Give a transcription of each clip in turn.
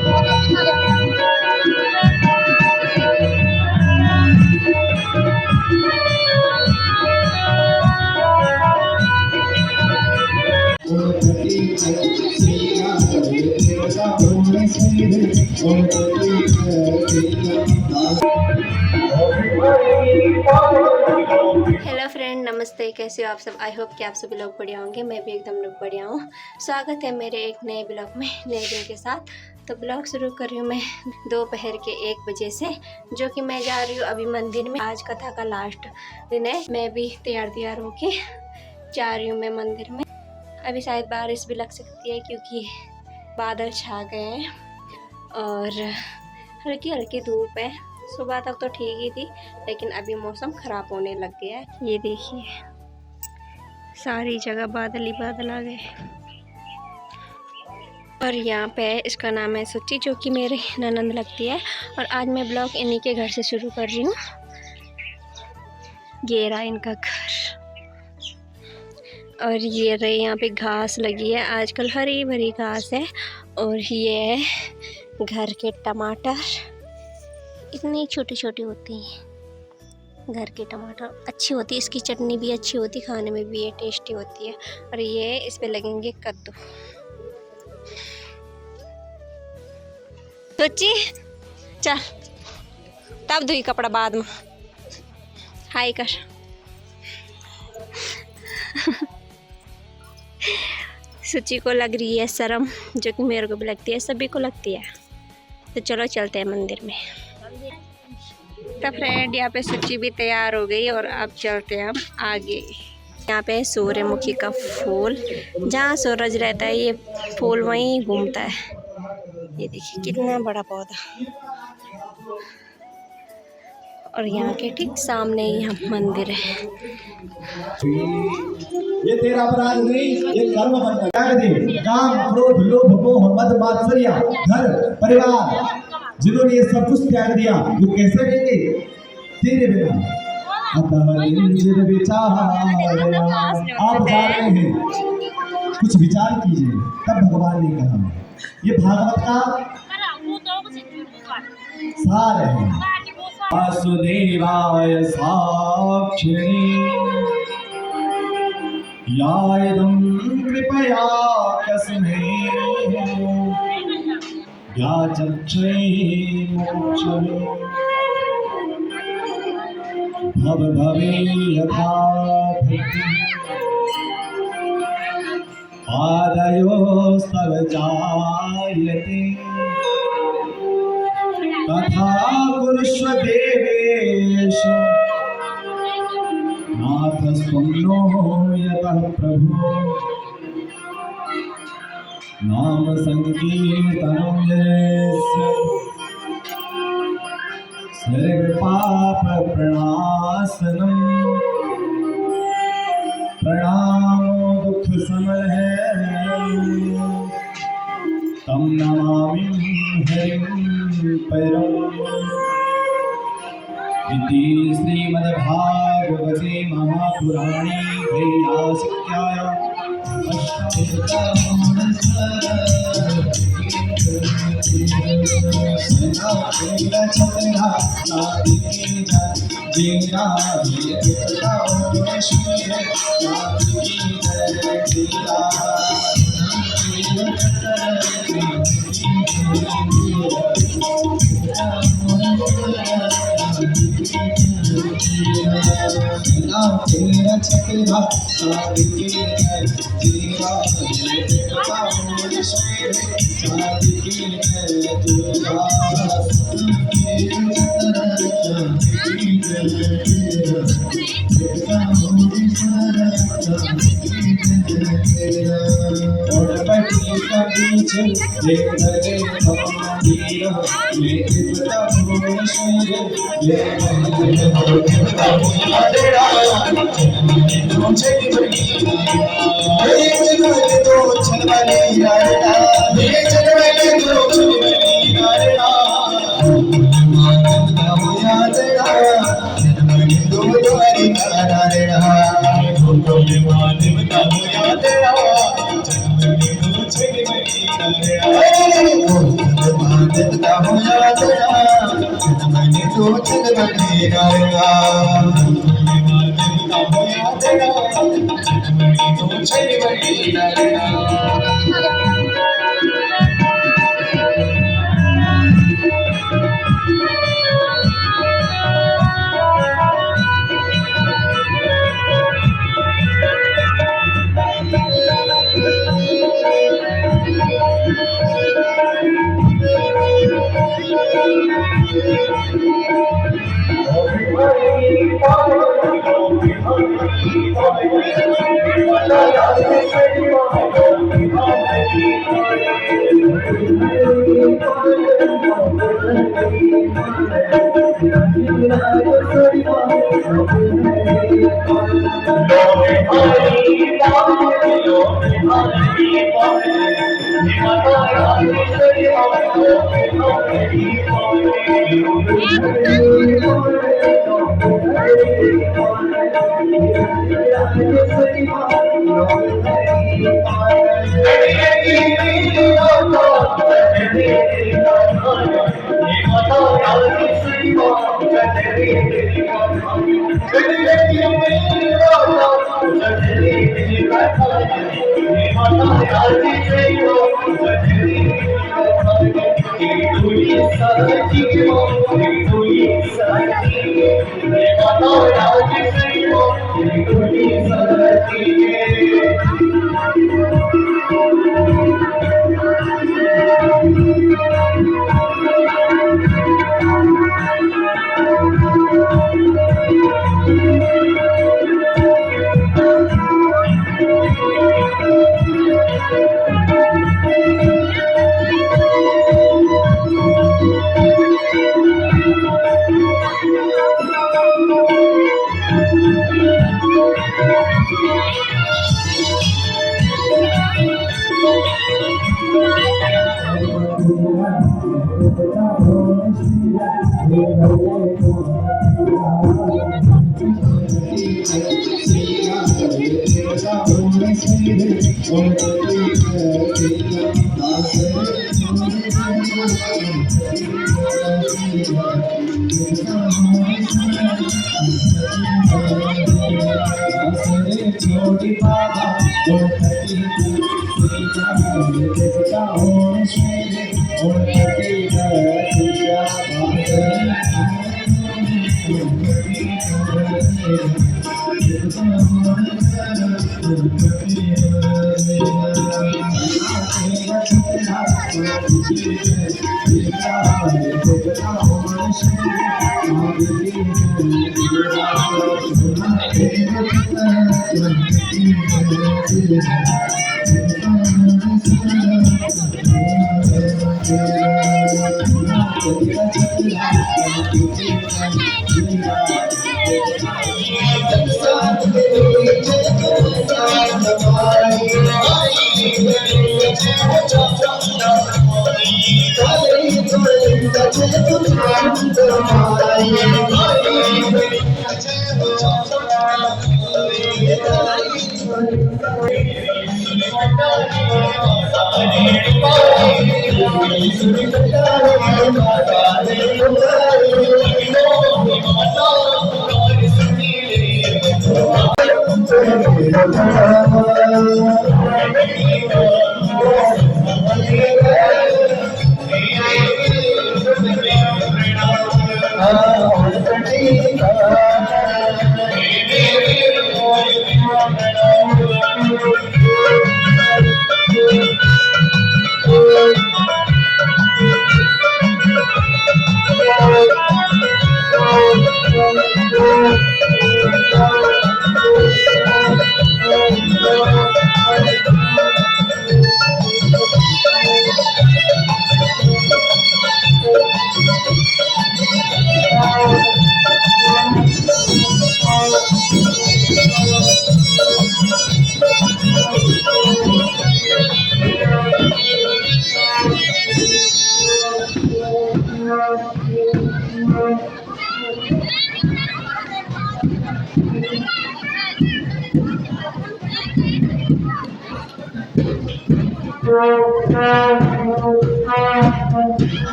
Hello friend, नमस्ते। कैसे हो आप सब? आई होप कि आप सभी लोग बढ़िया होंगे। मैं भी एकदम लोग बढ़िया हूँ। स्वागत है मेरे एक नए ब्लॉग में, नए दिन के साथ। तो ब्लॉग शुरू कर रही हूँ मैं दोपहर के 1 बजे से, जो कि मैं जा रही हूँ अभी मंदिर में। आज कथा का लास्ट दिन है। मैं भी तैयार होके जा रही हूँ मैं मंदिर में। अभी शायद बारिश भी लग सकती है क्योंकि बादल छा गए हैं और हल्की हल्की धूप है। सुबह तक तो ठीक ही थी, लेकिन अभी मौसम ख़राब होने लग गया है। ये देखिए, सारी जगह बादल ही बादल आ गए। और यहाँ पे इसका नाम है सुची, जो कि मेरी ननंद लगती है। और आज मैं ब्लॉग इन्हीं के घर से शुरू कर रही हूँ। ये रहा इनका घर, और ये रही यहाँ पे घास लगी है। आजकल हरी भरी घास है। और ये घर के टमाटर, इतनी छोटी छोटी होती हैं। घर के टमाटर अच्छी होती है, इसकी चटनी भी अच्छी होती, खाने में भी ये टेस्टी होती है। और ये इस पे लगेंगे कद्दू। सोची चल, तब धुई कपड़ा बाद में। हाय कर। सुची को लग रही है शर्म, जो कि मेरे को भी लगती है, सभी को लगती है। तो चलो चलते हैं मंदिर में। तो फ्रेंड, यहाँ पे सुची भी तैयार हो गई और अब चलते हैं हम आगे। यहाँ पे सूर्यमुखी का फूल, जहाँ सूरज रहता है ये फूल वहीं घूमता है। ये देखिए कितना बड़ा पौधा। और यहाँ के ठीक सामने ही हम मंदिर है। ये तेरा अपराध नहीं, ये कर्म बन दे। काम, क्रोध, लोभ, मोह, मद, मात्सर्य, घर परिवार, जिन्होंने ये सब कुछ त्याग दिया, वो कैसे रहेंगे तेरे बिना? आप जा रहे हैं, कुछ विचार कीजिए। तब भगवान ने कहा, ये भागवत का सार है। वासुदेवाय साक्षिणे यायदं कृपया कस्मै याचक्षै मोक्षमे भव भवे यथा पादयोस्तव जायते तथा कुरुष्व देवेश नाथ स्वप्नो यतः प्रभु नाम संकीर्तनं यस्य सर्व पाप प्रणाशनं प्रणामो दुख समहरणं तं नमामि हरिं परम्। इति श्रीमद्भागवते महापुराणे त्रैमासिक्यायां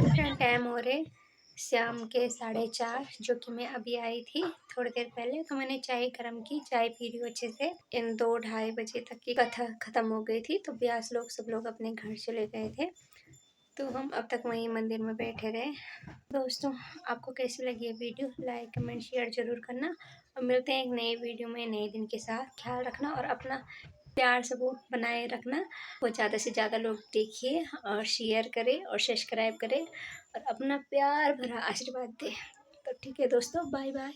फ्रेंड टाइम हो रहे शाम के 4:30, जो कि मैं अभी आई थी थोड़ी देर पहले। तो मैंने चाय गर्म की, चाय पी रही हूँ अच्छे से। इन 2-2:30 बजे तक की कथा खत्म हो गई थी, तो ब्यास लोग सब लोग अपने घर चले गए थे, तो हम अब तक वहीं मंदिर में बैठे रहे। दोस्तों, आपको कैसी लगी ये वीडियो? लाइक कमेंट शेयर जरूर करना, और मिलते हैं एक नए वीडियो में नए दिन के साथ। ख्याल रखना और अपना प्यार सपोर्ट बनाए रखना। वो ज़्यादा से ज़्यादा लोग देखिए और शेयर करें और सब्सक्राइब करें और अपना प्यार भरा आशीर्वाद दें। तो ठीक है दोस्तों, बाय बाय।